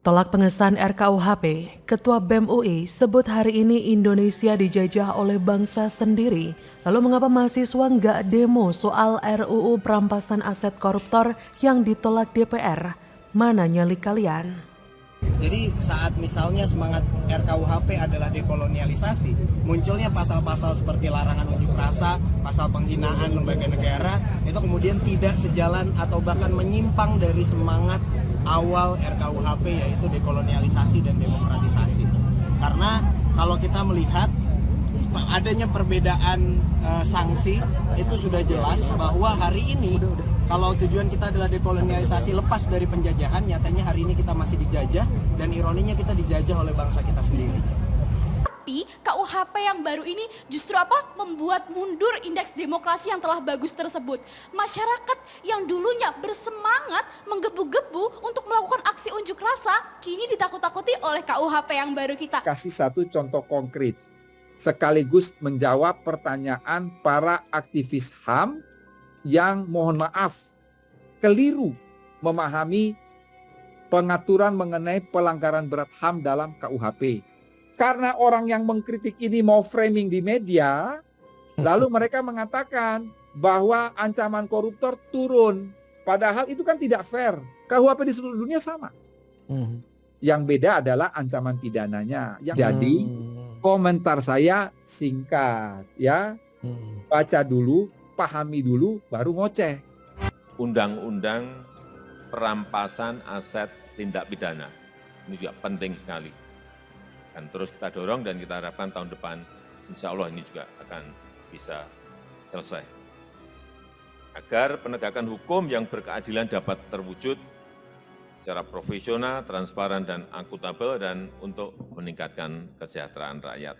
Tolak pengesahan RKUHP, Ketua BEM UI sebut hari ini Indonesia dijajah oleh bangsa sendiri. Lalu mengapa mahasiswa nggak demo soal RUU perampasan aset koruptor yang ditolak DPR? Mana nyali kalian? Jadi saat misalnya semangat RKUHP adalah dekolonialisasi, munculnya pasal-pasal seperti larangan unjuk rasa, pasal penghinaan lembaga negara, itu kemudian tidak sejalan atau bahkan menyimpang dari semangat awal RKUHP, yaitu dekolonialisasi dan demokratisasi. Karena kalau kita melihat adanya perbedaan sanksi, itu sudah jelas bahwa hari ini kalau tujuan kita adalah dekolonialisasi, lepas dari penjajahan, nyatanya hari ini kita masih dijajah, dan ironinya kita dijajah oleh bangsa kita sendiri. Tapi KUHP yang baru ini justru membuat mundur indeks demokrasi yang telah bagus tersebut. Masyarakat yang dulunya bersemangat menggebu-gebu untuk melakukan aksi unjuk rasa, kini ditakut-takuti oleh KUHP yang baru kita. Kasih satu contoh konkret, sekaligus menjawab pertanyaan para aktivis HAM yang mohon maaf keliru memahami pengaturan mengenai pelanggaran berat HAM dalam KUHP. Karena orang yang mengkritik ini mau framing di media, lalu mereka mengatakan bahwa ancaman koruptor turun. Padahal itu kan tidak fair. KUHP di seluruh dunia sama. Yang beda adalah ancaman pidananya. Jadi komentar saya singkat, ya. Baca dulu, pahami dulu, baru ngoceh. Undang-undang perampasan aset tindak pidana ini juga penting sekali. Dan terus kita dorong dan kita harapkan tahun depan insya Allah ini juga akan bisa selesai. Agar penegakan hukum yang berkeadilan dapat terwujud secara profesional, transparan, dan akuntabel, dan untuk meningkatkan kesejahteraan rakyat.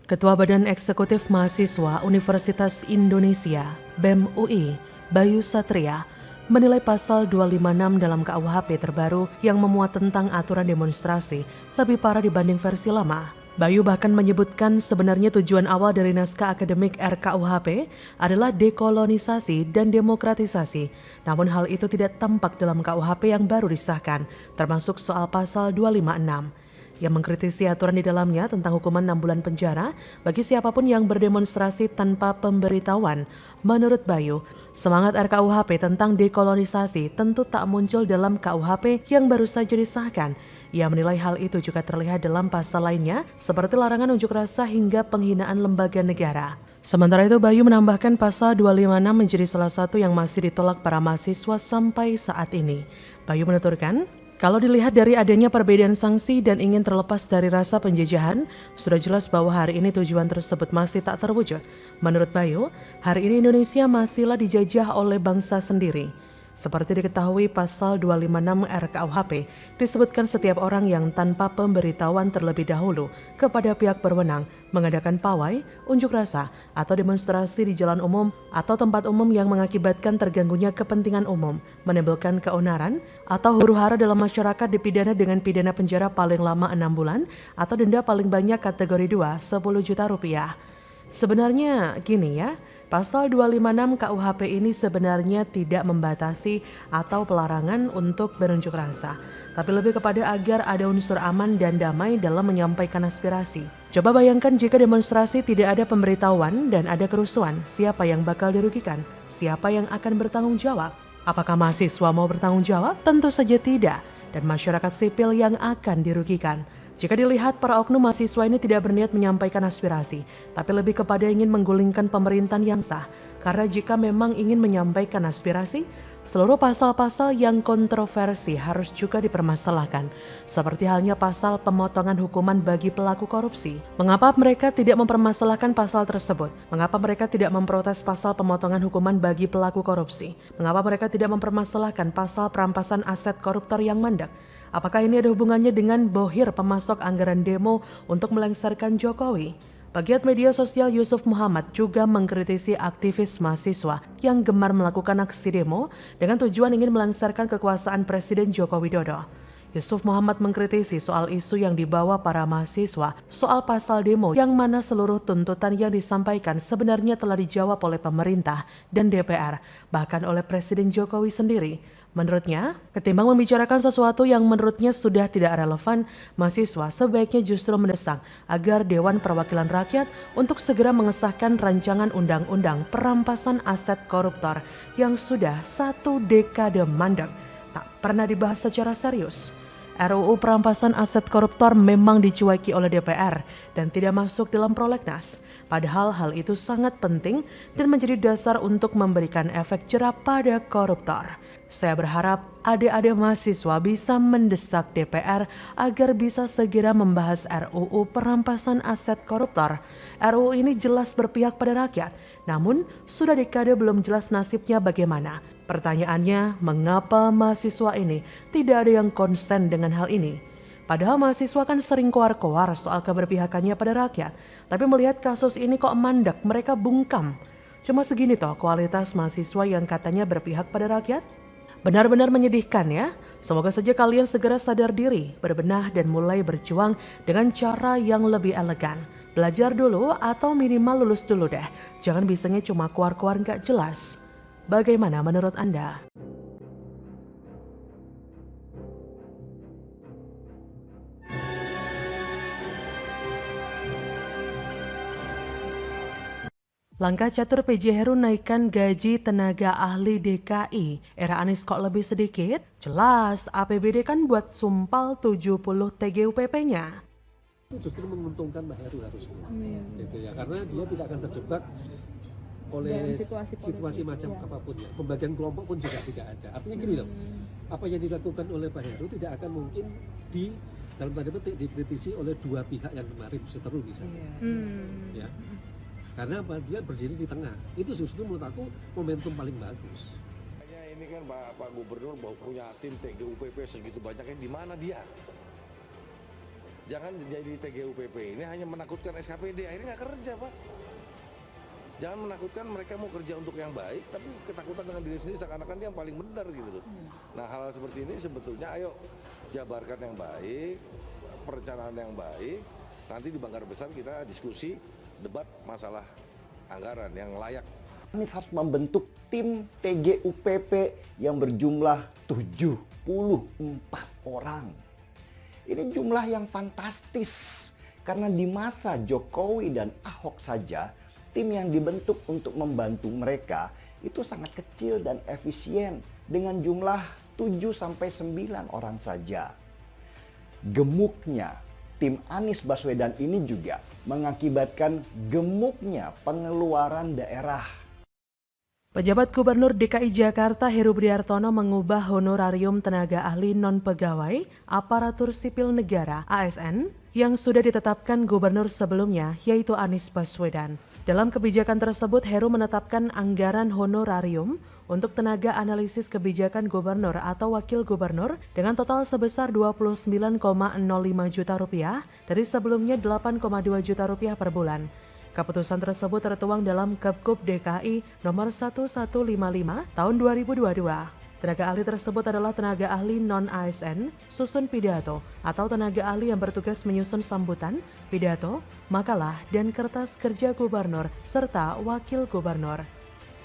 Ketua Badan Eksekutif Mahasiswa Universitas Indonesia, BEM UI, Bayu Satria, menilai pasal 256 dalam KUHP terbaru yang memuat tentang aturan demonstrasi lebih parah dibanding versi lama. Bayu bahkan menyebutkan sebenarnya tujuan awal dari naskah akademik RKUHP adalah dekolonisasi dan demokratisasi. Namun hal itu tidak tampak dalam KUHP yang baru disahkan, termasuk soal pasal 256. Yang mengkritisi aturan di dalamnya tentang hukuman 6 bulan penjara bagi siapapun yang berdemonstrasi tanpa pemberitahuan. Menurut Bayu, semangat RKUHP tentang dekolonisasi tentu tak muncul dalam KUHP yang baru saja disahkan. Ia menilai hal itu juga terlihat dalam pasal lainnya seperti larangan unjuk rasa hingga penghinaan lembaga negara. Sementara itu Bayu menambahkan pasal 256 menjadi salah satu yang masih ditolak para mahasiswa sampai saat ini. Bayu menuturkan, kalau dilihat dari adanya perbedaan sanksi dan ingin terlepas dari rasa penjajahan, sudah jelas bahwa hari ini tujuan tersebut masih tak terwujud. Menurut Bayu, hari ini Indonesia masihlah dijajah oleh bangsa sendiri. Seperti diketahui pasal 256 RKUHP disebutkan setiap orang yang tanpa pemberitahuan terlebih dahulu kepada pihak berwenang mengadakan pawai, unjuk rasa, atau demonstrasi di jalan umum atau tempat umum yang mengakibatkan terganggunya kepentingan umum, menimbulkan keonaran, atau huru-hara dalam masyarakat dipidana dengan pidana penjara paling lama 6 bulan atau denda paling banyak kategori 2 10 juta rupiah. Sebenarnya gini ya, pasal 256 KUHP ini sebenarnya tidak membatasi atau pelarangan untuk berunjuk rasa, tapi lebih kepada agar ada unsur aman dan damai dalam menyampaikan aspirasi. Coba bayangkan jika demonstrasi tidak ada pemberitahuan dan ada kerusuhan, siapa yang bakal dirugikan? Siapa yang akan bertanggung jawab? Apakah mahasiswa mau bertanggung jawab? Tentu saja tidak, dan masyarakat sipil yang akan dirugikan. Jika dilihat para oknum mahasiswa ini tidak berniat menyampaikan aspirasi, tapi lebih kepada ingin menggulingkan pemerintahan yang sah. Karena jika memang ingin menyampaikan aspirasi, seluruh pasal-pasal yang kontroversi harus juga dipermasalahkan. Seperti halnya pasal pemotongan hukuman bagi pelaku korupsi. Mengapa mereka tidak mempermasalahkan pasal tersebut? Mengapa mereka tidak memprotes pasal pemotongan hukuman bagi pelaku korupsi? Mengapa mereka tidak mempermasalahkan pasal perampasan aset koruptor yang mandek? Apakah ini ada hubungannya dengan bohir pemasok anggaran demo untuk melengsarkan Jokowi? Pegiat media sosial Yusuf Muhammad juga mengkritisi aktivis mahasiswa yang gemar melakukan aksi demo dengan tujuan ingin melengsarkan kekuasaan Presiden Joko Widodo. Yusuf Muhammad mengkritisi soal isu yang dibawa para mahasiswa soal pasal demo yang mana seluruh tuntutan yang disampaikan sebenarnya telah dijawab oleh pemerintah dan DPR, bahkan oleh Presiden Jokowi sendiri. Menurutnya, ketimbang membicarakan sesuatu yang menurutnya sudah tidak relevan, mahasiswa sebaiknya justru mendesak agar Dewan Perwakilan Rakyat untuk segera mengesahkan rancangan undang-undang perampasan aset koruptor yang sudah 1 dekade mandek, tak pernah dibahas secara serius. RUU perampasan aset koruptor memang dicueki oleh DPR dan tidak masuk dalam prolegnas. Padahal hal itu sangat penting dan menjadi dasar untuk memberikan efek jerah pada koruptor. Saya berharap adik-adik mahasiswa bisa mendesak DPR agar bisa segera membahas RUU perampasan aset koruptor. RUU ini jelas berpihak pada rakyat, namun sudah dekade belum jelas nasibnya bagaimana. Pertanyaannya, mengapa mahasiswa ini tidak ada yang konsen dengan hal ini? Padahal mahasiswa kan sering koar-koar soal keberpihakannya pada rakyat. Tapi melihat kasus ini kok mandek, mereka bungkam. Cuma segini toh kualitas mahasiswa yang katanya berpihak pada rakyat? Benar-benar menyedihkan ya. Semoga saja kalian segera sadar diri, berbenah dan mulai berjuang dengan cara yang lebih elegan. Belajar dulu atau minimal lulus dulu deh. Jangan bisanya cuma koar-koar gak jelas. Bagaimana menurut Anda? Langkah catur PJ Heru naikkan gaji tenaga ahli DKI. Era Anies kok lebih sedikit? Jelas, APBD kan buat sumpal 70 TGUPP-nya. Itu justru menguntungkan Mbak Heru harusnya. Gitu ya, karena dia tidak akan terjebak oleh situasi macam apapun ya. Pembagian kelompok pun juga tidak ada. Artinya gini loh, apa yang dilakukan oleh Pak Heru tidak akan mungkin dalam tanda petik dikritisi oleh dua pihak yang kemarin berseteru misalnya. Ya. Karena apa? Dia berdiri di tengah. Itu justru menurut aku momentum paling bagus. Ini kan Pak Gubernur punya tim TGUPP segitu banyaknya, di mana dia? Jangan jadi TGUPP ini hanya menakutkan SKPD, akhirnya nggak kerja Pak. Jangan menakutkan mereka mau kerja untuk yang baik, tapi ketakutan dengan diri sendiri seakan-akan dia yang paling benar gitu loh. Nah hal seperti ini sebetulnya ayo jabarkan yang baik, perencanaan yang baik, nanti di Banggar Besar kita diskusi, debat masalah anggaran yang layak. Anies harus membentuk tim TGUPP yang berjumlah 74 orang. Ini jumlah yang fantastis, karena di masa Jokowi dan Ahok saja, tim yang dibentuk untuk membantu mereka itu sangat kecil dan efisien dengan jumlah 7-9 orang saja. Gemuknya tim Anies Baswedan ini juga mengakibatkan gemuknya pengeluaran daerah. Pejabat Gubernur DKI Jakarta Heru Budi Hartono mengubah honorarium tenaga ahli non-pegawai aparatur sipil negara (ASN) yang sudah ditetapkan gubernur sebelumnya, yaitu Anies Baswedan. Dalam kebijakan tersebut, Heru menetapkan anggaran honorarium untuk tenaga analisis kebijakan gubernur atau wakil gubernur dengan total sebesar Rp29,05 juta dari sebelumnya Rp8,2 juta per bulan. Keputusan tersebut tertuang dalam Kepgub DKI nomor 1155 tahun 2022. Tenaga ahli tersebut adalah tenaga ahli non-ASN, susun pidato, atau tenaga ahli yang bertugas menyusun sambutan, pidato, makalah, dan kertas kerja gubernur, serta wakil gubernur.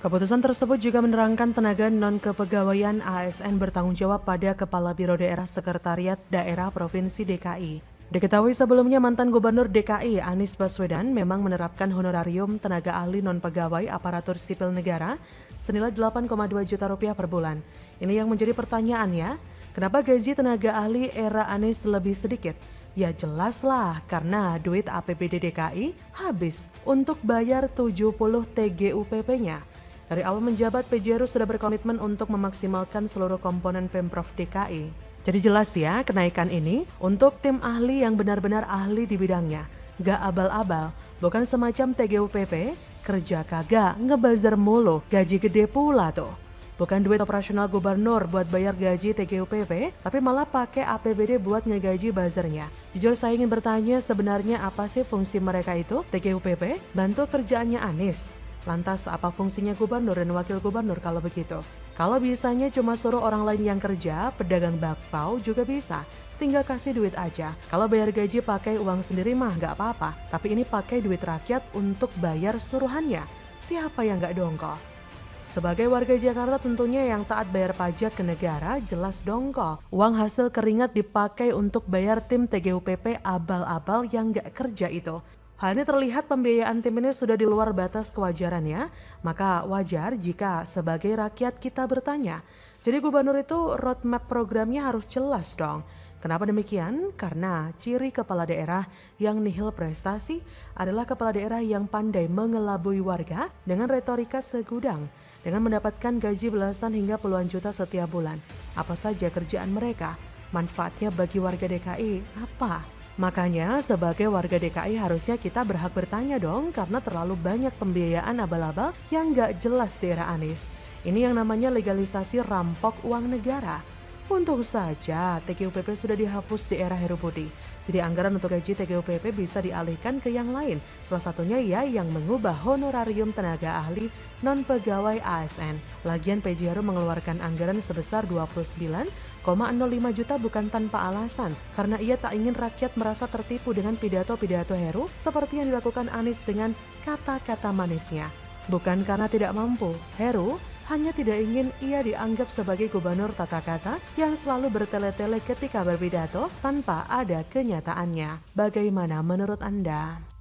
Keputusan tersebut juga menerangkan tenaga non-kepegawaian ASN bertanggung jawab pada Kepala Biro Daerah Sekretariat Daerah Provinsi DKI. Diketahui sebelumnya mantan Gubernur DKI Anies Baswedan memang menerapkan honorarium tenaga ahli non-pegawai aparatur sipil negara senilai Rp8,2 juta per bulan. Ini yang menjadi pertanyaannya, kenapa gaji tenaga ahli era Anies lebih sedikit? Ya jelaslah, karena duit APBD DKI habis untuk bayar 70 TGUPP-nya. Dari awal menjabat, PJ Heru sudah berkomitmen untuk memaksimalkan seluruh komponen Pemprov DKI. Jadi jelas ya, kenaikan ini untuk tim ahli yang benar-benar ahli di bidangnya. Gak abal-abal, bukan semacam TGUPP, kerja kagak, ngebazar mulu, gaji gede pula tuh. Bukan duit operasional gubernur buat bayar gaji TGUPP, tapi malah pakai APBD buat ngegaji buzzernya. Jujur saya ingin bertanya, sebenarnya apa sih fungsi mereka itu? TGUPP bantu kerjaannya Anies. Lantas apa fungsinya gubernur dan wakil gubernur kalau begitu? Kalau bisanya cuma suruh orang lain yang kerja, pedagang bakpao juga bisa. Tinggal kasih duit aja. Kalau bayar gaji pakai uang sendiri mah nggak apa-apa. Tapi ini pakai duit rakyat untuk bayar suruhannya. Siapa yang nggak dongkol? Sebagai warga Jakarta tentunya yang taat bayar pajak ke negara jelas dongkol. Uang hasil keringat dipakai untuk bayar tim TGUPP abal-abal yang nggak kerja itu. Hal ini terlihat pembiayaan tim ini sudah di luar batas kewajarannya, maka wajar jika sebagai rakyat kita bertanya. Jadi gubernur itu roadmap programnya harus jelas dong. Kenapa demikian? Karena ciri kepala daerah yang nihil prestasi adalah kepala daerah yang pandai mengelabui warga dengan retorika segudang, dengan mendapatkan gaji belasan hingga puluhan juta setiap bulan. Apa saja kerjaan mereka? Manfaatnya bagi warga DKI apa? Makanya sebagai warga DKI harusnya kita berhak bertanya dong, karena terlalu banyak pembiayaan abal-abal yang gak jelas di era Anies. Ini yang namanya legalisasi rampok uang negara. Untung saja TGUPP sudah dihapus di era Heru Budi. Jadi anggaran untuk gaji TGUPP bisa dialihkan ke yang lain. Salah satunya ya yang mengubah honorarium tenaga ahli non-pegawai ASN. Lagian PJ Heru mengeluarkan anggaran sebesar 29,05 juta bukan tanpa alasan. Karena ia tak ingin rakyat merasa tertipu dengan pidato-pidato Heru seperti yang dilakukan Anies dengan kata-kata manisnya. Bukan karena tidak mampu, Heru hanya tidak ingin ia dianggap sebagai gubernur tata kata yang selalu bertele-tele ketika berpidato tanpa ada kenyataannya. Bagaimana menurut Anda?